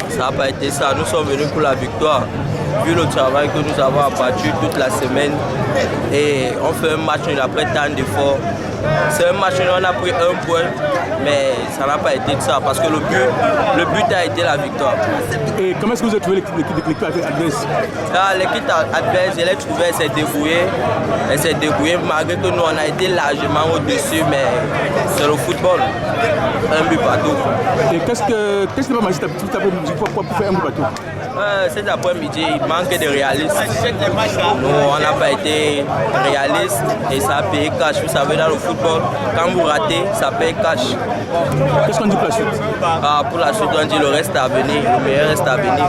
Ça n'a pas été ça. Nous sommes venus pour la victoire. Vu le travail que nous avons abattu toute la semaine et on fait un match nul après tant d'efforts. C'est un match nul, on a pris un point, mais ça n'a pas été ça parce que le but a été la victoire. Et comment est-ce que vous avez trouvé l'équipe adverse? L'équipe adverse, je l'ai trouvée, elle s'est débrouillée malgré que nous on a été largement au-dessus, mais c'est le football. Un but partout. Et qu'est-ce que pas magique pour faire un but partout? Cet après-midi, il manque de réalisme. Nous, on n'a pas été réaliste et ça a payé cash. Vous savez, dans le football, quand vous ratez, ça paye cash. Qu'est-ce qu'on dit pour la suite? Pour la suite, on dit le reste à venir, le meilleur reste à venir.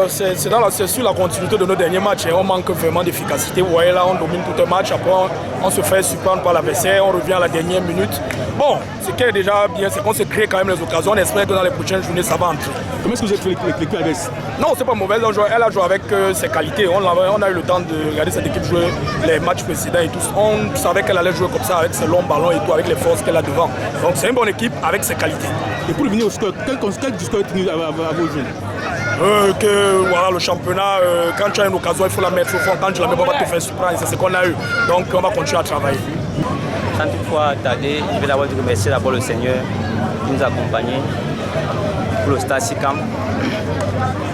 C'est sur la continuité de nos derniers matchs. On manque vraiment d'efficacité. Vous voyez là, on domine tout un match. Après, on se fait surprendre par l'adversaire. On revient à la dernière minute. Bon, ce qui est déjà bien, c'est qu'on se crée quand même les occasions. On espère que dans les prochaines journées, ça va entrer. Comment est-ce que vous avez trouvé l'équipe adverse? Non, c'est pas mauvais. Elle a joué avec ses qualités. On a eu le temps de regarder cette équipe jouer les matchs précédents et tout. On savait qu'elle allait jouer comme ça avec ses longs ballons et tout, avec les forces qu'elle a devant. Donc c'est une bonne équipe avec ses qualités. Et pour revenir au score, quel score est-il à vos jeunes? Voilà, le championnat, quand tu as une occasion, il faut la mettre au fond. Quand tu la mets, on va te faire surprendre. C'est ce qu'on a eu. Donc on va continuer à travailler. Sans toutefois tarder, je vais d'abord remercier le Seigneur qui nous a accompagnés pour le Stade SICAM.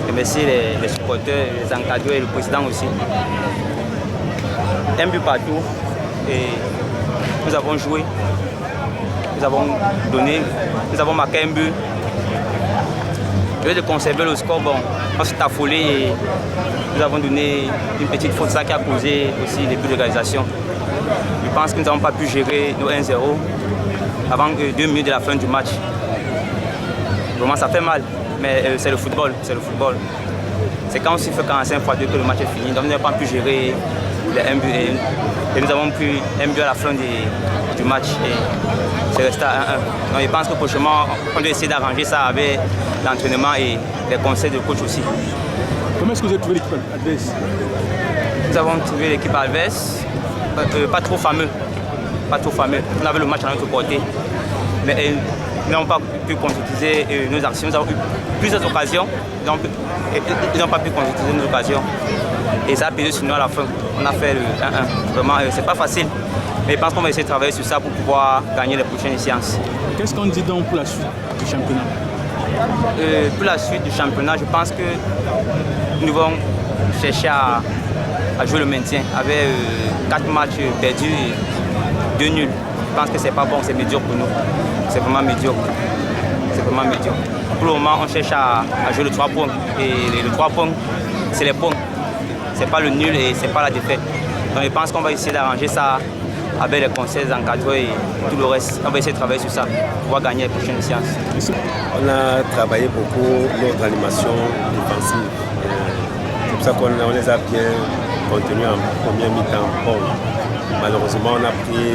Remercier les supporters, les encadreurs et le président aussi. Un but partout. Et nous avons joué, nous avons donné, nous avons marqué un but. Au lieu de conserver le score, bon, on s'est affolé et nous avons donné une petite faute, ça qui a causé aussi les buts de réalisation. Je pense que nous n'avons pas pu gérer nos 1-0 avant 2 minutes de la fin du match. Vraiment, ça fait mal, mais c'est le football, c'est le football. C'est quand on s'y fait 45 fois 2 que le match est fini, donc nous n'avons pas pu gérer les 1 but et nous avons pris un but à la fin du match et c'est resté à 1-1. Donc je pense que prochainement, on doit essayer d'arranger ça avec l'entraînement et les conseils de coach aussi. Comment est-ce que vous avez trouvé l'équipe adverse? Nous avons trouvé l'équipe adverse, pas trop fameux. On avait le match à notre portée, mais nous n'avons pas pu concrétiser nos actions. Nous avons eu plusieurs occasions, ils n'ont pas pu concrétiser nos occasions. Et ça a payé sur nous à la fin. On a fait le 1-1. Vraiment, c'est pas facile. Mais je pense qu'on va essayer de travailler sur ça pour pouvoir gagner les prochaines séances. Qu'est-ce qu'on dit donc pour la suite du championnat? Pour la suite du championnat, je pense que nous allons chercher à jouer le maintien avec 4 matchs perdus et 2 nuls. Je pense que c'est pas bon, c'est médiocre pour nous. C'est vraiment médiocre. C'est vraiment médiocre. Pour le moment, on cherche à jouer le 3 points. Et le 3 points, c'est les points. C'est pas le nul et c'est pas la défaite. Donc je pense qu'on va essayer d'arranger ça avec les conseils encadreurs et tout le reste. On va essayer de travailler sur ça pour pouvoir gagner les prochaines séances. On a travaillé beaucoup notre animation défensive. C'est pour ça qu'on les a bien contenus en première mi-temps. Bon, malheureusement, on a pris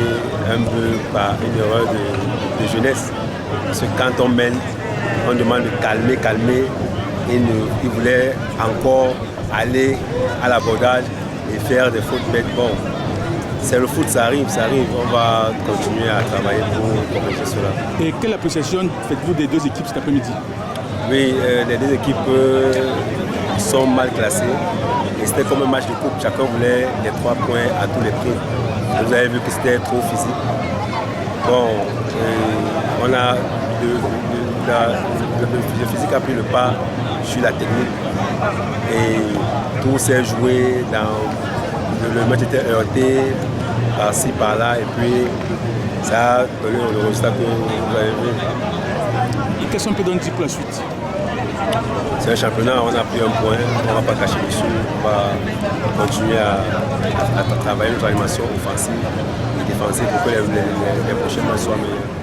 un peu par une erreur de jeunesse. Parce que quand on mène, on demande de calmer. Ils voulaient encore aller à l'abordage et faire des fautes bêtes. Bon, c'est le foot, ça arrive. On va continuer à travailler pour corriger cela. Et quelle appréciation faites-vous des deux équipes cet après-midi? Oui, les deux équipes sont mal classées. Et c'était comme un match de coupe. Chacun voulait les 3 points à tous les prix. Vous avez vu que c'était trop physique. Bon, on a le physique a pris le pas sur la technique. Et tout s'est joué dans... Le match était heurté par-ci, par-là. Et puis, ça a donné le résultat que vous avez vu. Et qu'est-ce qu'on peut donner pour la suite? C'est un championnat, on a pris un point, on ne va pas cacher dessus. On va continuer à travailler notre animation offensive et défensive pour que les prochains matchs soient meilleurs.